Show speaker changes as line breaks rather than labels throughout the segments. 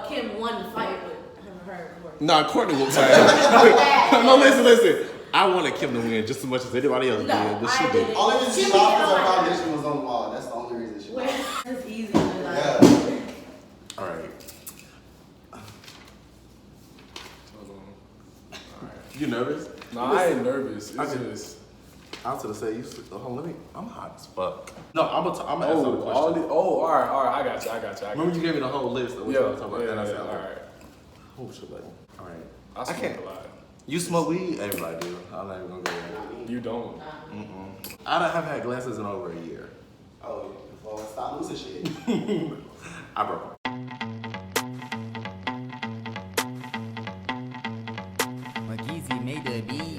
Kim won the fight with her.
Nah, Courtney whooped her ass. No, listen. I wanted Kim to win just as much as anybody else did, but she did.
Only reason she lost was her foundation was on the wall. That's the only reason she lost.
It's easy.
Yeah.
All right. You nervous?
No, I ain't nervous. It's just.
I was gonna say I'm hot as fuck. No, I'm gonna answer the question.
All right. I got you.
Remember you gave me the whole list of what you want to talk about, and I said,
all right.
Oh shit, like, all right.
I smoke a lot.
You smoke weed? Everybody do. I'm not even gonna go there.
You don't.
I haven't had glasses in over a year.
Oh, before I stop losing shit.
I broke them.
Makizi made the beat.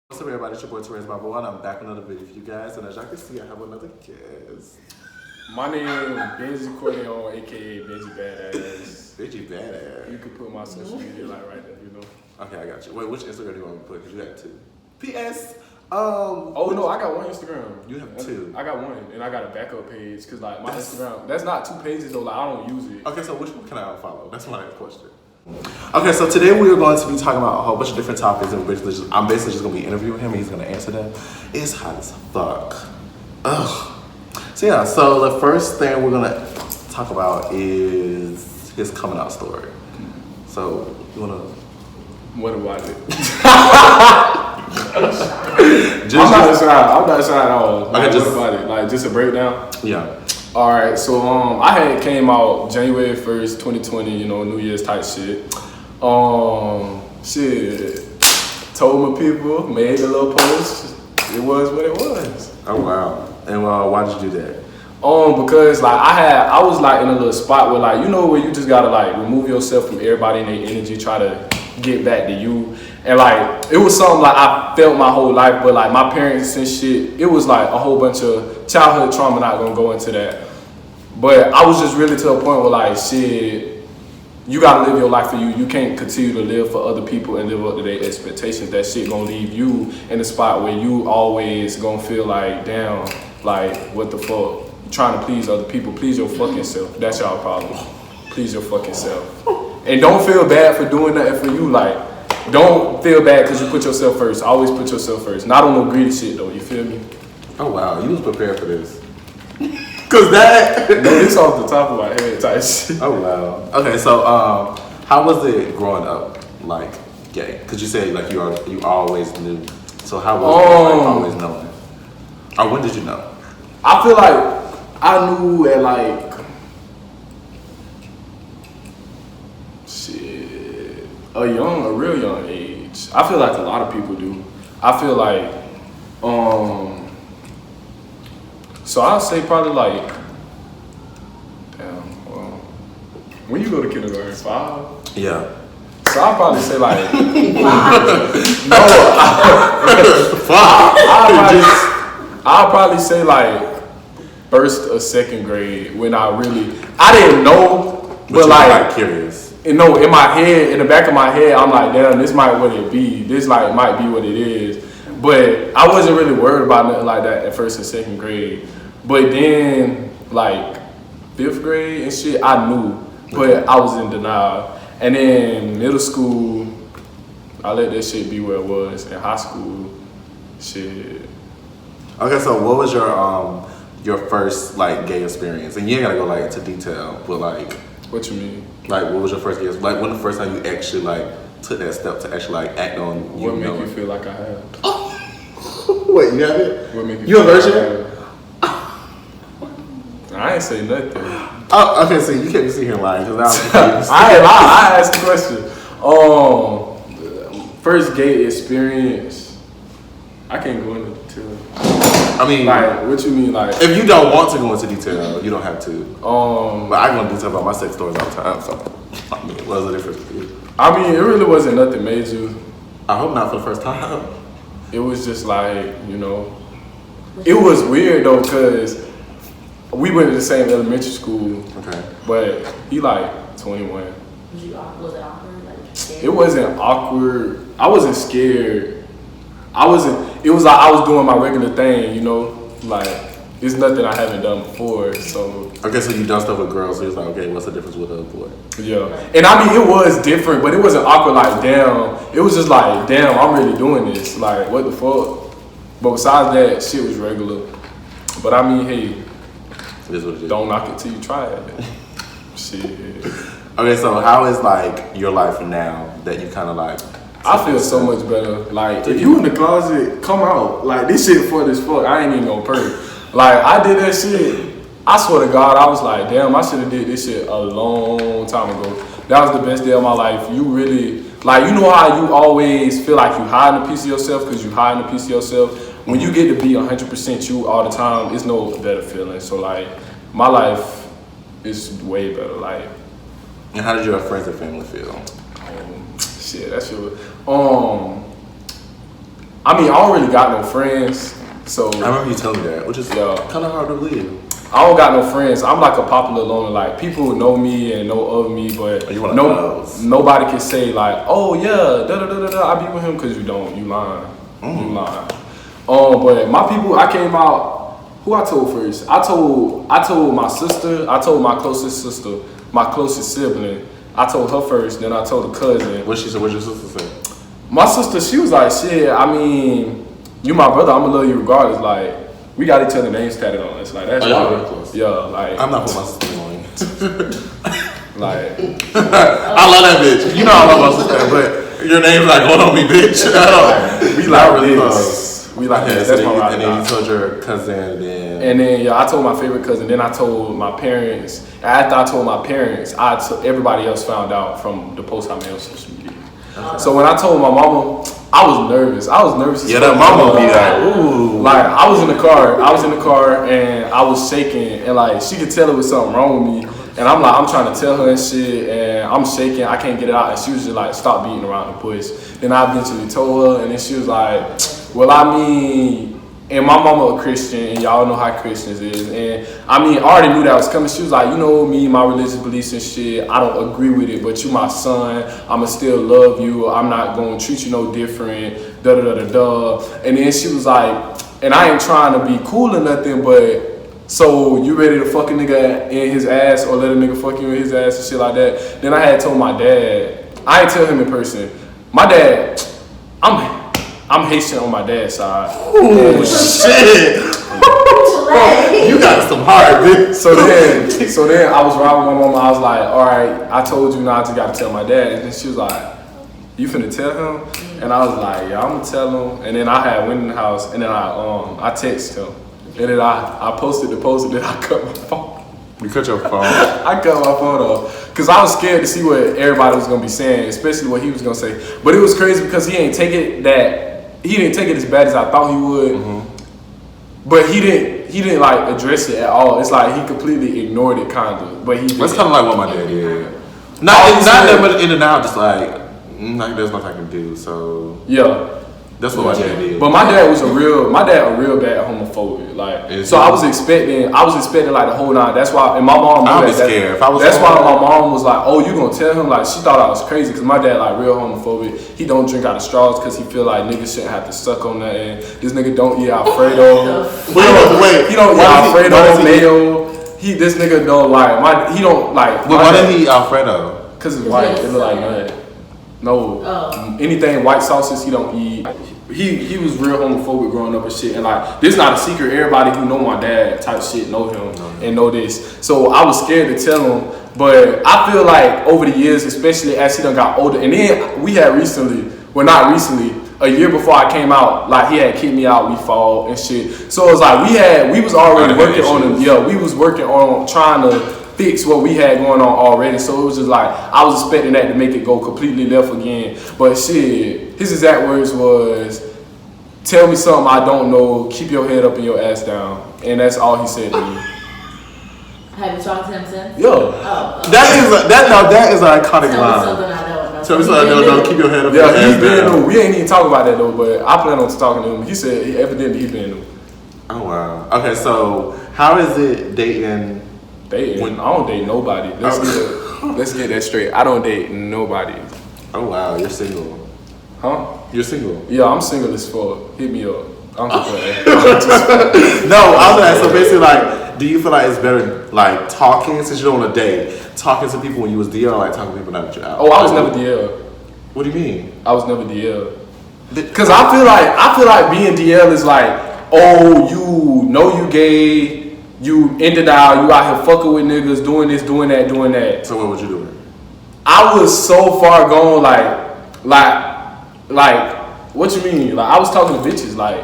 What's up, everybody? It's your boy Terrence Bible, and I'm back with another video for you guys. And as y'all can see, I have another guest.
My name is Benji Corleone, aka Benji Badass.
Benji Badass.
You could put my social media like right there, you know.
Okay, I got you. Wait, which Instagram do you want me to put? Because you got two. P.S.
Oh no, I got one Instagram.
You have two.
I got one, and I got a backup page because like my Instagram, that's not 2 pages though. Like I don't use it.
Okay, so which one can I unfollow? That's my question. Okay, so today we are going to be talking about a whole bunch of different topics, and I'm basically just going to be interviewing him, and he's going to answer them. It's hot as fuck. Ugh. So yeah, so the first thing we're going to talk about is his coming out story. So you want to?
What about it?
I'm
not shy at all. Like,
okay,
what about it? Like just a breakdown.
Yeah.
All right, so I had came out January 1st, 2020, you know, New Year's type shit. Told my people, made a little post. It was what it was.
Oh wow. And why did you do that?
Because like I was like in a little spot where like, you know, where you just gotta like remove yourself from everybody and their energy, try to get back to you. And like, it was something like I felt my whole life, but like my parents and shit, it was like a whole bunch of childhood trauma, not gonna go into that. But I was just really to a point where like, shit, you gotta live your life for you. You can't continue to live for other people and live up to their expectations. That shit gonna leave you in a spot where you always gonna feel like, damn, like, what the fuck? You trying to please other people, please your fucking self. That's y'all problem. Please your fucking self. And don't feel bad for doing nothing for you. Like, don't feel bad because you put yourself first. Always put yourself first. Not on no greedy shit though, you feel me?
Oh wow, you was prepared for this. Cause that
no, this off the top of my head type shit.
Oh wow. Okay, so how was it growing up like gay? Cause you said like you always knew. So how was it like, always knowing? Or when did you know?
I feel like I knew at like a real young age. I feel like a lot of people do. I feel like, so I'll say probably like, when you go to kindergarten, 5?
Yeah.
So I'll probably say like, I'll probably say like 1st or 2nd grade when I didn't know, but like
curious.
You know, in my head, in the back of my head, I'm like, damn, this might what it be. This like might be what it is. But I wasn't really worried about nothing like that at 1st and 2nd grade. But then, like 5th grade and shit, I knew, but I was in denial. And then middle school, I let that shit be where it was. In high school, shit.
Okay, so what was your first like gay experience? And you ain't gotta go like into detail, but like.
What you mean?
Like, what was your first gay? Like, when the first time you actually like took that step to actually like act on you?
What make you feel like I have?
Wait, you have it?
What make you?
You a virgin?
I ain't say nothing.
Oh, okay. So you can't be sitting here lying because
I asked the question. First gay experience. I can't go into detail.
I mean,
like, what you mean, like?
If you don't want to go into detail, you don't have to.
But
I go into detail about my sex stories all the time. So, I mean, what's the difference for you?
I mean, it really wasn't nothing major.
I hope not for the first time.
It was just like, you know, it was weird though, cause we went to the same elementary school.
Okay.
But he like 21.
Was it awkward? Like,
It wasn't awkward. I wasn't scared. It was like I was doing my regular thing, you know? Like, it's nothing I haven't done before, so.
Okay, so you done stuff with girls, so it's like, okay, what's the difference with a boy?
Yeah. And I mean, it was different, but it wasn't awkward like, damn. It was just like, damn, I'm really doing this. Like, what the fuck? But besides that, shit was regular. But I mean, hey,
It is what it is.
don't knock it till you try it. Shit.
Okay, so how is like your life now that you kind of like?
I feel so much better. Like, if you in the closet, come out. Like, this shit fun as fuck. I ain't even gonna perk. Like, I did that shit. I swear to God, I was like, damn, I should have did this shit a long time ago. That was the best day of my life. You really, like, you know how you always feel like you hiding a piece of yourself because you hiding a piece of yourself? When you get to be 100% you all the time, it's no better feeling. So, like, my life is way better. Like,
And how did your friends and family feel?
shit, that shit was, I mean, I don't really got no friends, so
I remember you telling me that, which is
Yeah.
kind of hard to believe.
I don't got no friends. I'm like a popular loner. Like, people know me and know of me, but
Oh, you one of those.
nobody can say like, oh yeah, da da da da da. I be with him, because you don't. You lying. You lying. But my people, I came out. Who I told first? I told my sister. I told my closest sister, my closest sibling. I told her first. Then I told the cousin.
What she said? What your sister said?
My sister, she was like, shit, I mean, you my brother, I'm gonna love you regardless. Like, we got each other names tatted on us. Like, that's
Oh, y'all
why.
real close.
Yeah, like,
I'm not putting my sister on.
like,
I love that bitch. You know I love my sister, but your name's not going on me, bitch.
we
Not
like
really
this.
close.
We like
Okay,
this.
so
That's my
then,
ride
and
or
then you
die.
told your cousin, then
And then, yeah, I told my favorite cousin. Then I told my parents. After I told my parents, everybody else found out from the post I made on social media. So when I told my mama, I was nervous. I was nervous. as
yeah,
fuck.
that mama be like, ooh.
Like, I was in the car and I was shaking, and like, she could tell it was something wrong with me. And I'm like, I'm trying to tell her and shit, and I'm shaking, I can't get it out. And she was just like, stop beating around the bush. Then I eventually told her, and then she was like, well, I mean, and my mama a Christian, and y'all know how Christians is. And I mean, I already knew that was coming. She was like, you know me, my religious beliefs and shit, I don't agree with it, but you my son, I'ma still love you, I'm not gonna treat you no different, da da da da da. And then she was like, and I ain't trying to be cool or nothing, but so you ready to fuck a nigga in his ass or let a nigga fuck you in his ass and shit like that? Then I had told my dad, I ain't tell him in person. My dad, I'm Haitian on my dad's side.
Ooh, shit. You got some heart, bitch.
So then I was riding with my mama. I was like, all right, I told you not to gotta tell my dad. And then she was like, you finna tell him? And I was like, yeah, I'm gonna tell him. And then I had went in the house, and then I texted him. And then I posted the post, and then I cut my phone.
You cut your phone.
I cut my phone off because I was scared to see what everybody was gonna be saying, especially what he was gonna say. But it was crazy because he didn't take it as bad as I thought he would. But he didn't like address it at all. It's like he completely ignored it, kind of. But he
That's kind of like what my dad did. Not
Obviously-
that much in and out, just like, there's nothing I can do. So
yeah.
that's what my dad did.
But my dad a real bad homophobic. Like,
Is
so
he?
I was expecting like the whole nine. That's why, and my mom.
I'd
knew
be
that-
scared. If I was
that's why
home-
my mom was like, "Oh, you gonna tell him?" Like, she thought I was crazy because my dad like real homophobic. He don't drink out of straws because he feel like niggas shouldn't have to suck on nothing. This nigga don't eat Alfredo.
Wait.
He don't eat
Why does he- why does
Alfredo
he-
mayo. This nigga don't like he don't like.
But why didn't he eat Alfredo?
Cause it's white. It look like nut. No, anything white sauces he don't eat. He was real homophobic growing up and shit. And like, this not a secret. Everybody who know my dad type shit know him and know this. So I was scared to tell him. But I feel like over the years, especially as he done got older, and then we had recently, well not recently, a year before I came out, like he had kicked me out, we fought and shit. So it was like we was already working on him. Yeah, we was working on trying to fix what we had going on already. So it was just like, I was expecting that to make it go completely left again. But shit, his exact words was, tell me something I don't know, keep your head up and your ass down. And that's all he said to me.
Have you talked to him since?
Yo.
Oh.
That is an iconic
Tell me
line.
something I don't know.
Tell me something I don't know. Keep your head up.
Yeah,
your
he's
ass
been
down.
new. We ain't even talk about that though, but I plan on talking to him. He said evidently he been new.
Oh wow. Okay, so how is it dating?
Dating? I don't date nobody. Let's get that straight. I don't date nobody.
Oh wow, you're single.
Huh?
You're single.
Yeah, I'm single as fuck. Hit me up. I'm just playing.
No, I was gonna ask, so basically like, do you feel like it's better like talking since you're on a date, talking to people when you was DL, or like talking to people now that you're out?
Oh, I was never DL.
What do you mean?
I was never DL. Cause I feel like being DL is like, oh, you know you gay, you ended out, you out here fucking with niggas, doing this, doing that.
So what would you do?
I was so far gone, like, what you mean? Like I was talking to bitches, like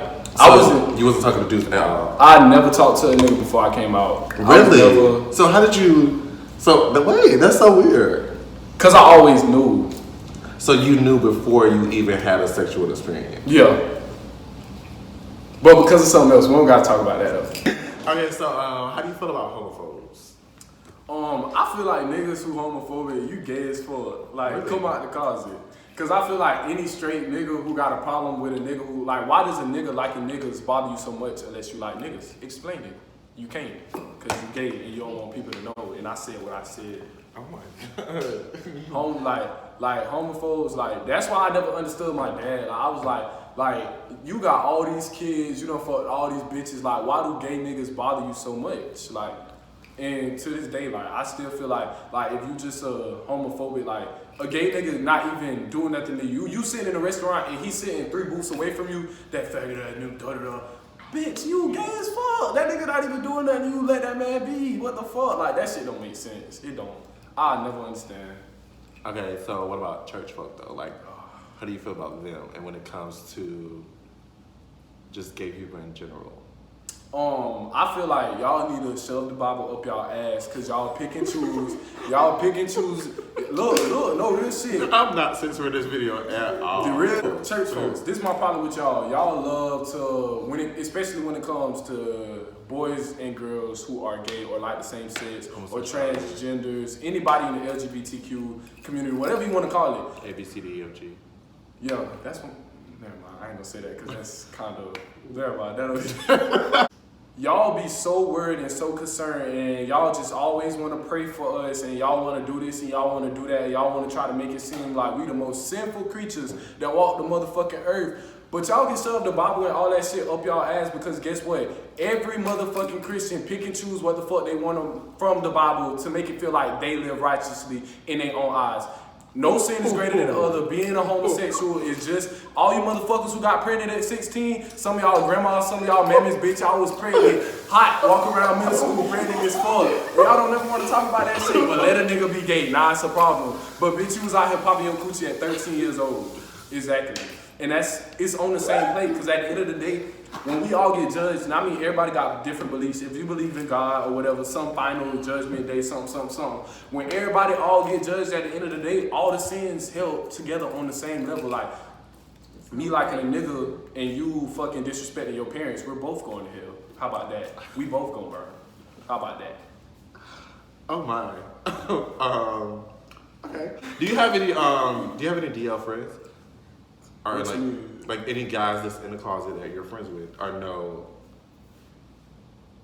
You wasn't talking to dudes at all.
I never talked to a nigga before I came out.
Really? So how did you? So the way that's so weird.
Cause I always knew.
So you knew before you even had a sexual experience.
Yeah. But because of something else, we don't gotta talk about that though.
Okay, so how do you feel about homophobes?
I feel like niggas who homophobic, you gay as fuck. Like,
Really?
come out the closet. Cause I feel like any straight nigga who got a problem with a nigga who, like, why does a nigga liking niggas bother you so much unless you like niggas? Explain it. You can't. Cause you gay and you don't want people to know. And I said what I said.
Oh my god.
Like homophobes, like that's why I never understood my dad. Like, I was like you got all these kids, you done fucked all these bitches. Like, why do gay niggas bother you so much? Like, and to this day, like I still feel like if you just homophobic, like a gay nigga not even doing nothing to you. You sitting in a restaurant and he's sitting 3 booths away from you. That faggot that new da. Bitch, you gay as fuck. That nigga not even doing nothing. You let that man be. What the fuck? Like that shit don't make sense. It don't. I never understand.
Okay, so what about church folk though? Like, how do you feel about them? And when it comes to just gay people in general?
I feel like y'all need to shove the Bible up y'all ass because y'all pick and choose. Y'all pick and choose. Look, no real shit.
I'm not censoring this video at all.
The real church folks. This is my problem with y'all. Y'all love to especially when it comes to boys and girls who are gay or like the same sex or transgenders, anybody in the LGBTQ community, whatever you want to call it.
A, B, C, D, E, F, G.
Yeah, that's one. Never mind. I ain't gonna say that because that's kind of. Never mind. Y'all be so worried and so concerned, and y'all just always want to pray for us, and y'all want to do this and y'all want to do that, and y'all want to try to make it seem like we the most sinful creatures that walk the motherfucking earth. But y'all can shove the Bible and all that shit up y'all ass because guess what? Every motherfucking Christian pick and choose what the fuck they want from the Bible to make it feel like they live righteously in their own eyes. No sin is greater than the other. Being a homosexual is just all you motherfuckers who got pregnant at 16. Some of y'all grandmas, some of y'all mammies, bitch, y'all was pregnant, hot, walking around middle school, pregnant as fuck. Y'all don't ever want to talk about that shit, but let a nigga be gay. Nah, it's a problem. But bitch, you was out here popping your coochie at 13 years old. Exactly. And it's on the same plate, because at the end of the day, when we all get judged, and I mean everybody got different beliefs. If you believe in God or whatever, some final judgment day, something. When everybody all get judged at the end of the day, all the sins held together on the same level. Like me liking a nigga and you fucking disrespecting your parents, we're both going to hell. How about that? We both gonna burn. How about that?
Oh my. Okay. Do you have any DL friends? Or like any guys that's in the closet that you're friends with? Or no?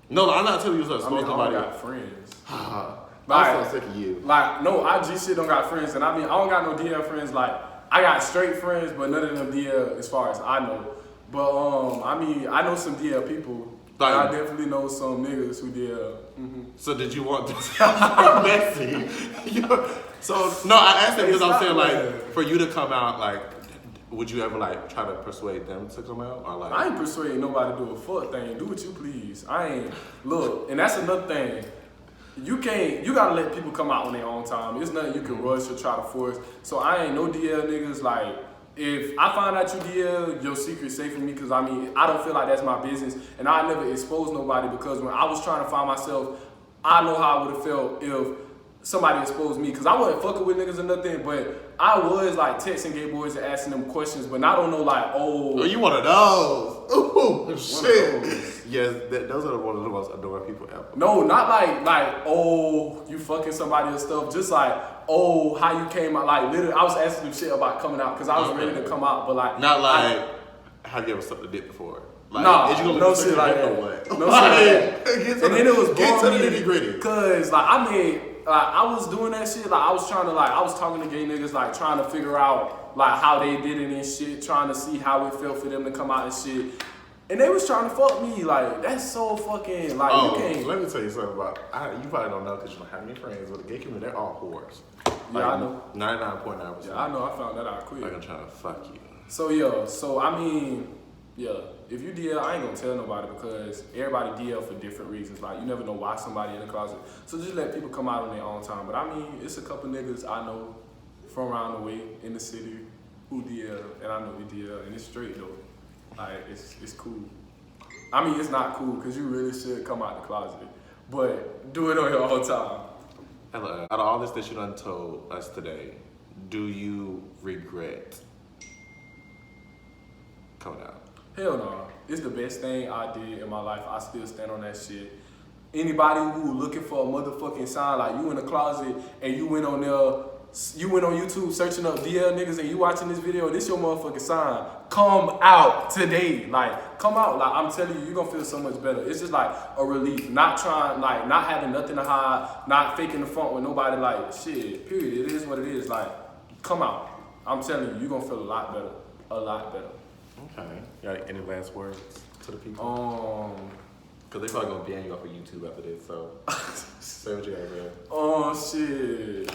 No, I'm not telling you to expose nobody.
I don't got friends.
I'm so sick of you.
Like, no, IG shit don't got friends. And I mean, I don't got no DL friends. Like, I got straight friends, but none of them DL as far as I know. But, I mean, I know some DL people. Like, I definitely know some niggas who DL. Mm-hmm.
So did you want this? Messy. So, no, I asked that because I'm saying, like, for you to come out, like, would you ever like try to persuade them to come out, or like?
I ain't persuading nobody to do a fuck thing. Do what you please. I ain't look, and that's another thing. You gotta let people come out on their own time. It's nothing you can rush or try to force. So I ain't no DL niggas. Like if I find out you DL, your secret's safe from me because I mean I don't feel like that's my business, and I never expose nobody because when I was trying to find myself, I know how I would have felt if somebody exposed me because I wasn't fucking with niggas or nothing, but I was like texting gay boys and asking them questions, but not on no like, oh,
you one of those? Ooh, shit. Yes, those are one of the most adoring people ever.
No, not like, oh, you fucking somebody or stuff. Just like, oh, how you came out. Like literally, I was asking them shit about coming out because I was ready to come out, but like,
not like, have you ever sucked a dick before? Like,
no, no shit like that. No shit like that. And then it was
get to the nitty gritty.
Cause like I made I was doing that shit. Like I was trying to I was talking to gay niggas, like trying to figure out like how they did it and shit, trying to see how it felt for them to come out and shit. And they was trying to fuck me. Like that's so fucking like you can't.
Let me tell you something about. You probably don't know because you don't have any friends, but the gay community, they're all whores.
Yeah, I know.
99.9%.
Yeah, I know. I found that out quick.
Like I'm trying to fuck you.
So yeah, so I mean, yeah, if you DL, I ain't gonna tell nobody because everybody DL for different reasons. Like you never know why somebody in the closet. So just let people come out on their own time. But I mean, it's a couple niggas I know from around the way in the city who DL, and I know we DL, and it's straight though. Like it's cool. I mean, it's not cool because you really should come out the closet, but do it on your own time.
Out of all this that you done told us today, do you regret coming out?
Hell no. It's the best thing I did in my life. I still stand on that shit. Anybody who looking for a motherfucking sign, like you in the closet and you went on YouTube searching up DL niggas and you watching this video, this your motherfucking sign. Come out today. Like, come out. Like, I'm telling you, you're gonna feel so much better. It's just like a relief. Not trying, like, not having nothing to hide, not faking the front with nobody, like, shit, period. It is what it is. Like, come out. I'm telling you, you're gonna feel a lot better. A lot better.
Okay. Got any last words to the people? Because they probably gonna ban you off of YouTube after this, so say what you got, man.
Oh, shit.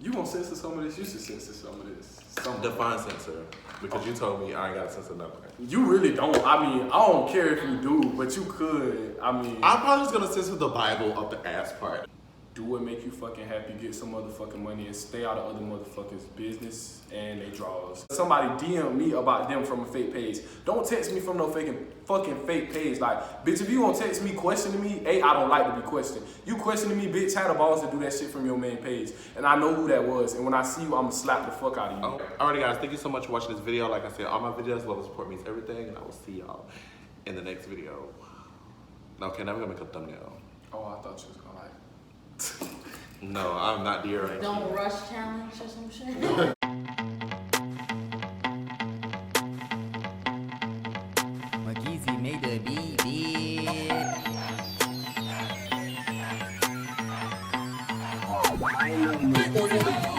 You gonna censor some of this? You should censor some of this.
Define censor. Because you told me I ain't gotta censor nothing.
You really don't. I mean, I don't care if you do, but you could. I mean,
I'm probably just gonna censor the Bible up the ass part.
do what make you fucking happy, get some motherfucking money, and stay out of other motherfuckers' business and they draws. Somebody DM me about them from a fake page. Don't text me from no fucking fake page. Like, bitch, if you gonna text me questioning me, I don't like to be questioned. You questioning me, bitch, had the balls to do that shit from your main page. And I know who that was. And when I see you, I'ma slap the fuck out of you.
Alrighty guys, thank you so much for watching this video. Like I said, all my videos, love and support means everything, and I will see y'all in the next video. Okay, now we're gonna make a thumbnail.
Oh, I thought you was gonna like.
No, I'm not dear.
Don't rush challenge or some shit.
Mageezy made the beat, bitch.